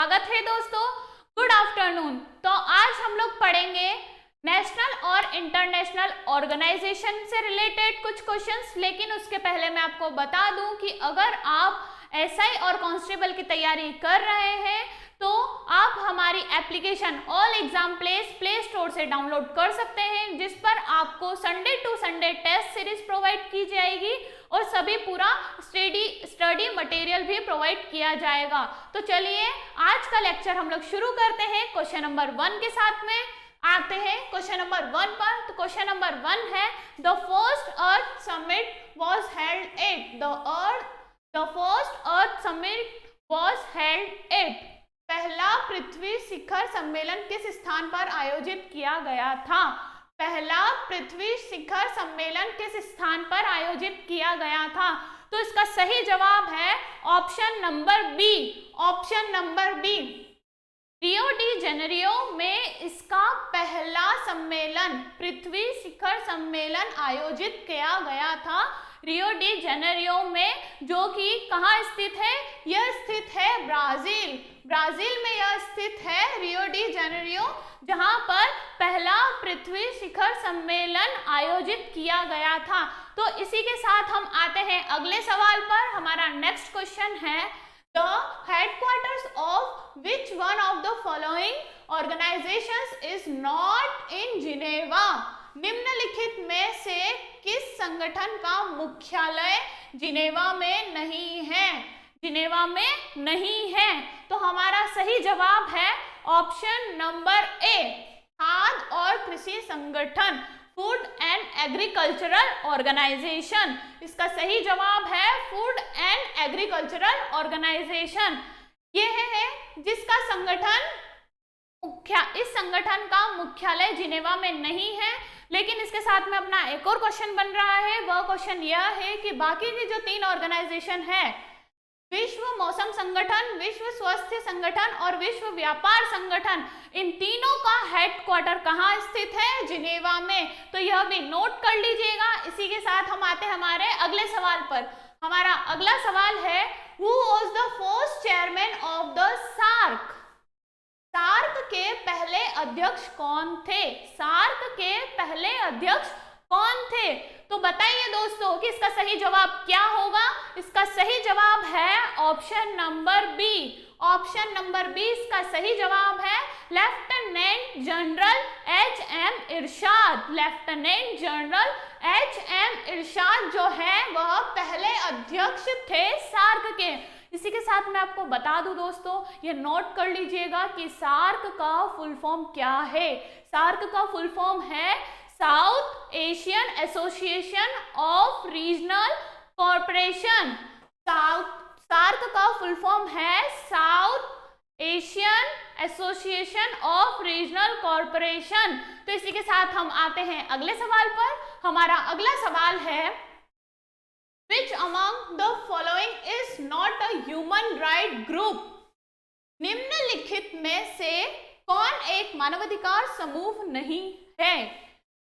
स्वागत है दोस्तों, गुड आफ्टरनून। तो आज हम लोग पढ़ेंगे नेशनल और इंटरनेशनल ऑर्गेनाइजेशन से रिलेटेड कुछ क्वेश्चंस। लेकिन उसके पहले मैं आपको बता दूं कि अगर आप एसआई और कांस्टेबल की तैयारी कर रहे हैं तो आप हमारी application all exam play store से डाउनलोड कर सकते हैं, जिस पर आपको Sunday to Sunday test series provide की जाएगी और सभी पूरा स्टडी मटेरियल भी प्रोवाइड किया जाएगा। तो चलिए आज का लेक्चर हम लोग शुरू करते हैं क्वेश्चन नंबर 1 के साथ में। आते हैं क्वेश्चन नंबर 1 पर। तो क्वेश्चन नंबर 1 है the first earth summit was held at the first earth summit was held at. पहला पृथ्वी शिखर सम्मेलन किस स्थान पर आयोजित किया गया था? पहला पृथ्वी शिखर सम्मेलन किस स्थान पर आयोजित किया गया था? तो इसका सही जवाब है option number B. Option number B, Rio de Janeiro में इसका पहला सम्मेलन पृथ्वी शिखर सम्मेलन आयोजित किया गया था। रियो डी जेनेरियो में, जो कि कहाँ स्थित है? यह स्थित है ब्राजील में यह स्थित है रियो डी जेनेरियो, जहां पर पहला पृथ्वी शिखर सम्मेलन आयोजित किया गया था। तो इसी के साथ हम आते हैं अगले सवाल पर। हमारा नेक्स्ट क्वेश्चन है the headquarters of which one of the following organisations is not in Geneva. निम्नलिखित में से किस संगठन का मुख्यालय जिनेवा में नहीं है? जिनेवा में नहीं है। तो हमारा सही जवाब है ऑप्शन नंबर ए, खाद्य और कृषि संगठन, फूड एंड एग्रीकल्चरल ऑर्गेनाइजेशन। इसका सही जवाब है फूड एंड एग्रीकल्चरल ऑर्गेनाइजेशन। यह है जिसका संगठन इस संगठन का मुख्यालय जिनेवा में नहीं है। लेकिन इसके साथ में अपना एक और क्वेश्चन बन रहा है। वह क्वेश्चन यह है कि बाकी की जो 3 ऑर्गेनाइजेशन है, विश्व मौसम संगठन, विश्व स्वास्थ्य संगठन और विश्व व्यापार संगठन, इन तीनों का हेडक्वार्टर कहाँ स्थित है? जिनेवा में। तो यह भी नोट कर लीजिएगा। इसी के साथ हम आते हैं हमारे अगले सवाल पर। हमारा अगला सवाल है who was the first chairman of the SAARC. SAARC के पहले अध्यक्ष कौन थे? सार्क के पहले अध्यक्ष कौन थे? तो बताइए दोस्तों कि इसका सही जवाब क्या होगा? इसका सही जवाब है option number B. Option number B इसका सही जवाब है lieutenant general H M. Irshad. Lieutenant general H M. Irshad जो है वह पहले अध्यक्ष थे सार्क के। इसी के साथ मैं आपको बता दूं दोस्तों, ये नोट कर लीजिएगा कि सार्क का फुल फॉर्म क्या है। सार्क का फुल फॉर्म है South Asian Association of Regional Corporation. SAARC का फुल फॉर्म है South Asian Association of Regional Corporation. तो इसी के साथ हम आते हैं अगले सवाल पर। हमारा अगला सवाल है Which among the following is not a human right group? निम्नलिखित में से कौन एक मानवाधिकार समूह नहीं है?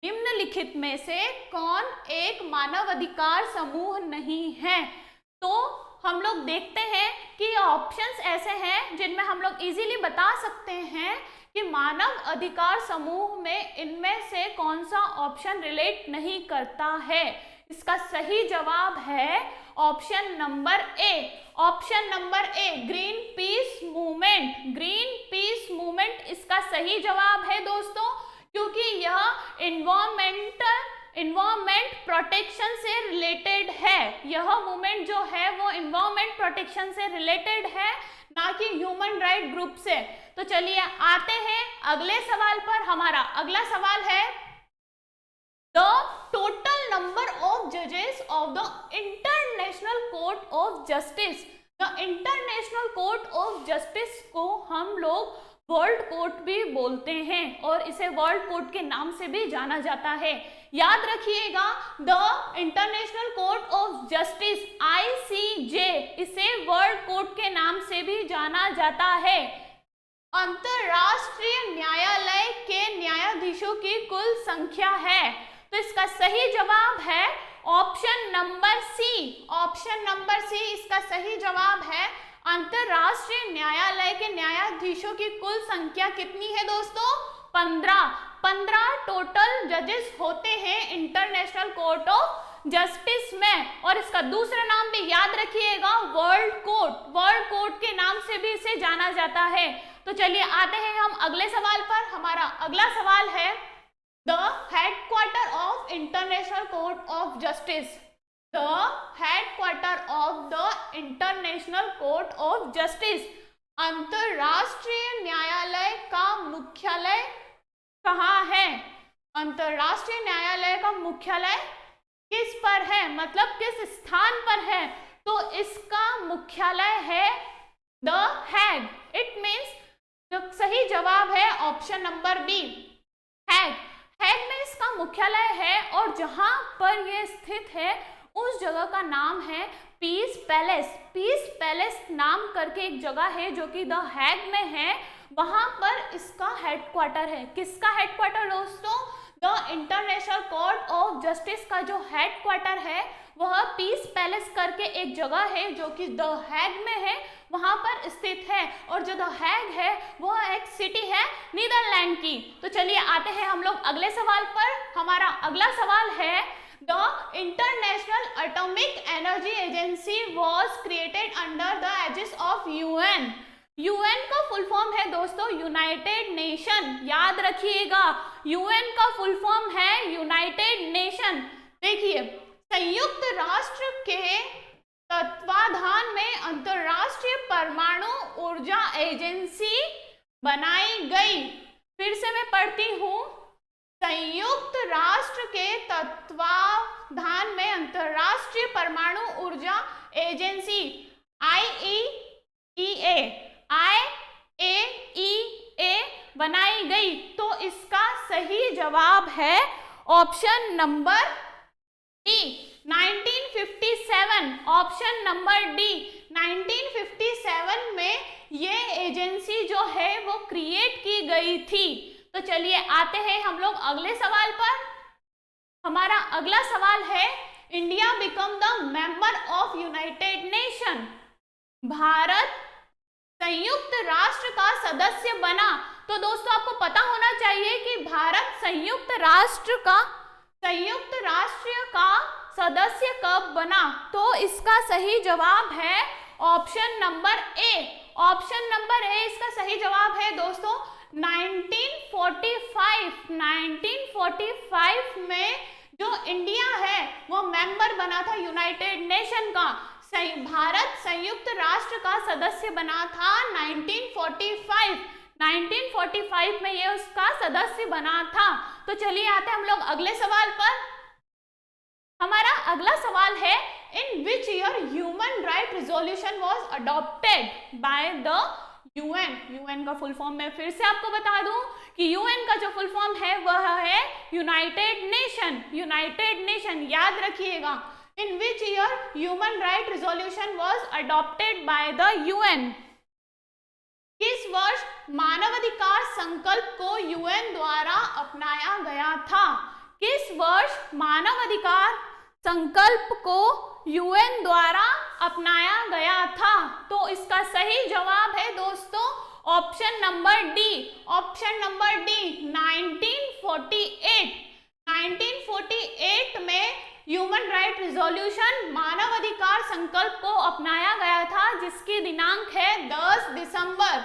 निम्नलिखित में से कौन एक मानवाधिकार समूह नहीं है? तो हम लोग देखते हैं कि ऑप्शंस ऐसे हैं जिनमें हम लोग इजीली बता सकते हैं कि मानव अधिकार समूह में इनमें से कौन सा ऑप्शन रिलेट नहीं करता है। इसका सही जवाब है option number A. Option number A, green peas movement. Green peas movement इसका सही जवाब है दोस्तों, क्योंकि यह इन्वायरमेंट प्रोटेक्शन से रिलेटेड है। यह मूवमेंट जो है वो इन्वायरमेंट प्रोटेक्शन से रिलेटेड है, ना कि ह्यूमन राइट ग्रुप से। तो चलिए आते हैं अगले सवाल पर। हमारा अगला सवाल है द टोटल नंबर ऑफ जजेस of the international court of justice. The international court of justice को हम लोग वर्ल्ड कोर्ट भी बोलते हैं और इसे वर्ल्ड कोर्ट के नाम से भी जाना जाता है। याद रखिएगा, the international court of justice ICJ, इसे वर्ल्ड कोर्ट के नाम से भी जाना जाता है। अंतरराष्ट्रीय न्यायालय के न्यायाधीशों की कुल संख्या है। तो इसका सही जवाब है option number C. Option number C इसका सही जवाब है अंतरराष्ट्रीय न्यायालय के न्यायाधीशों की कुल संख्या कितनी है दोस्तों? 15 टोटल जजेस होते हैं इंटरनेशनल कोर्ट ऑफ जस्टिस में। और इसका दूसरा नाम भी याद रखिएगा, वर्ल्ड कोर्ट के नाम से भी इसे जाना जाता है। तो चलिए आते हैं हम अगले सवाल पर। हमारा अगला सवाल है the headquarter of international court of justice. The headquarter of the international court of justice, अंतरराष्ट्रीय न्यायालय का मुख्यालय कहाँ है? अंतरराष्ट्रीय न्यायालय का मुख्यालय किस पर है, मतलब किस स्थान पर है? तो इसका मुख्यालय है द हैग। इट मीन्स जो सही जवाब है ऑप्शन नंबर बी, हैग। हैग में इसका मुख्यालय है और जहां पर यह स्थित है उस जगह का नाम है पीस पैलेस। पीस पैलेस नाम करके एक जगह है जो कि द हैग में है, वहां पर इसका हेडक्वार्टर है। किसका हेडक्वार्टर दोस्तों? The international court of justice का जो हेडक्वार्टर है वह पीस पैलेस करके एक जगह है जो कि द हैग में है, वहां पर स्थित है। और जो द हैग है वह एक सिटी है नीदरलैंड की। तो चलिए आते हैं हम लोग अगले सवाल पर। हमारा अगला सवाल है the International Atomic Energy Agency was created under the aegis of UN. UN का फुल फॉर्म है दोस्तों यूनाइटेड नेशन, याद रखिएगा यूएन का फुल फॉर्म है यूनाइटेड नेशन। देखिए संयुक्त राष्ट्र के तत्वाधान में अंतरराष्ट्रीय परमाणु ऊर्जा एजेंसी बनाई गई। फिर से मैं पढ़ती हूँ, संयुक्त राष्ट्र के तत्वाधान में अंतरराष्ट्रीय परमाणु ऊर्जा एजेंसी IAEA बनाई गई। तो इसका सही जवाब है option number D 1957। Option number D 1957 में ये एजेंसी जो है वो क्रिएट की गई थी। तो चलिए आते हैं हम लोग अगले सवाल पर। हमारा अगला सवाल है India become the member of United nation. Bharat संयुक्त राष्ट्र का सदस्य बना। तो दोस्तों आपको पता होना चाहिए कि भारत संयुक्त राष्ट्र का सदस्य कब बना। तो इसका सही जवाब है option number A. Option number A इसका सही जवाब है दोस्तों 1945 में जो इंडिया है वो मेंबर बना था यूनाइटेड नेशन का। भारत संयुक्त राष्ट्र का सदस्य बना था 1945 में ये उसका सदस्य बना था। तो चलिए आते हैं हम लोग अगले सवाल पर। हमारा अगला सवाल है in which year human right resolution was adopted by the UN का फुल फॉर्म मैं फिर से आपको बता दूं कि यूएन का जो फुल फॉर्म है वह है यूनाइटेड नेशन। याद रखिएगा, in which year human right resolution was adopted by the UN. किस वर्ष मानवाधिकार संकल्प को यूएन द्वारा अपनाया गया था? किस वर्ष मानवाधिकार संकल्प को यूएन द्वारा अपनाया गया था? तो इसका सही जवाब है दोस्तों ऑप्शन नंबर डी 1948 में ह्यूमन राइट रिजोल्यूशन मानवाधिकार संकल्प को अपनाया गया था, जिसकी दिनांक है 10 दिसंबर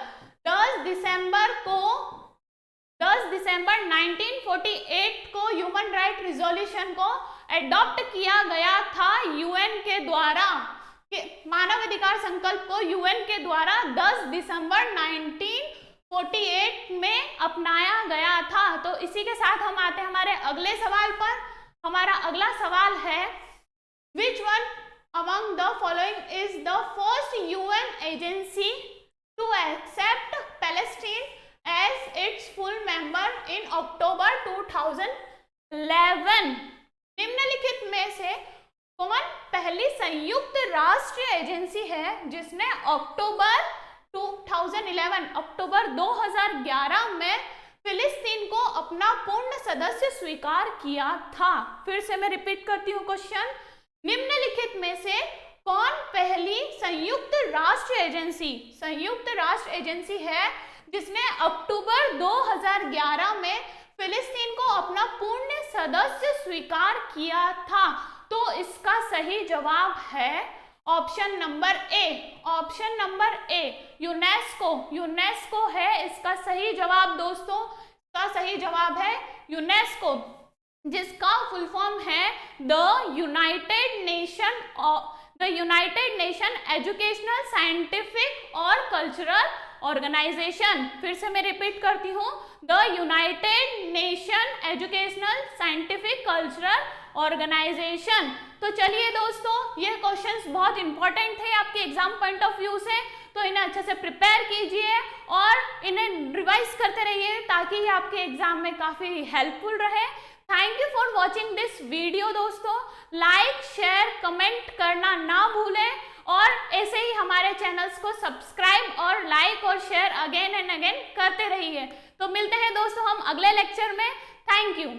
1948 को ह्यूमन राइट रिजोल्यूशन को एडॉप्ट किया गया था यूएन के द्वारा। मानवाधिकार संकल्प को यूएन के द्वारा 10 दिसंबर 1948 में अपनाया गया था। तो इसी के साथ हम आते हैं हमारे अगले सवाल पर। हमारा अगला सवाल है which one among the following is the first UN agency to accept Palestine as its full member in October 2011। निम्नलिखित में से कौन पहली संयुक्त राष्ट्रीय एजेंसी है जिसने अक्टूबर 2011 में फिलिस्तीन को अपना पूर्ण सदस्य स्वीकार किया था? फिर से मैं रिपीट करती हूँ क्वेश्चन, निम्नलिखित में से कौन पहली संयुक्त राष्ट्र एजेंसी है जिसने अक्टूबर 2011 में फिलिस्तीन को अपना पूर्ण सदस्य स्वीकार किया था? तो इसका सही जवाब है ऑप्शन नंबर ए, यूनेस्को है इसका सही जवाब दोस्तों। इसका सही जवाब है यूनेस्को, जिसका फुल फॉर्म है the United Nation Educational, Scientific और कल्चरल ऑर्गेनाइजेशन। फिर से मैं रिपीट करती हूँ, the United Nation Educational, Scientific, Cultural Organisation. तो चलिए दोस्तों, ये क्वेश्चंस बहुत इंपॉर्टेंट थे आपके एग्जाम पॉइंट ऑफ व्यू से, तो इन्हें अच्छे से प्रिपेयर कीजिए और इन्हें रिवाइज करते रहिए ताकि ये आपके एग्जाम में काफी हेल्पफुल रहे। Thank you for watching this video दोस्तों। लाइक, शेयर, कमेंट करना ना भूलें और ऐसे ही हमारे चैनल्स को सब्सक्राइब और लाइक और शेयर अगेन एंड अगेन करते रहिए। तो मिलते हैं दोस्तों हम अगले लेक्चर में। Thank you.